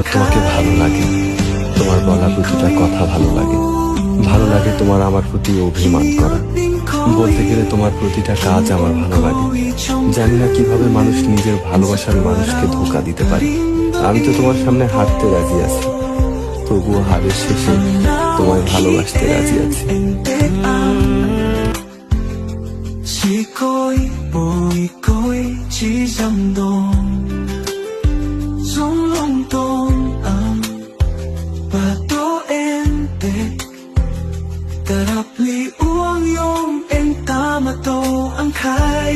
আমার তোমাকে ভালো লাগে, তোমার বলা প্রতিটা কথা ভালো লাগে। ভালো লাগে তোমার আমার প্রতি অভিমান করা। বলতে গেলে তোমার প্রতিটা কাজ আমার ভালো লাগে। জানি না কিভাবে মানুষ নিজের ভালোবাসার মানুষকে ধোঁকা দিতে পারে। আমি তো তোমার সামনে হারতে রাজি আছি, তবুও হারের শেষে তোমায় ভালোবাসতে রাজি আছি। Chỉ coi bồi coi chỉ dầm đồn giống lông tôn và tố em tệ ta đập ly uống yom em ta mà tô ăn khai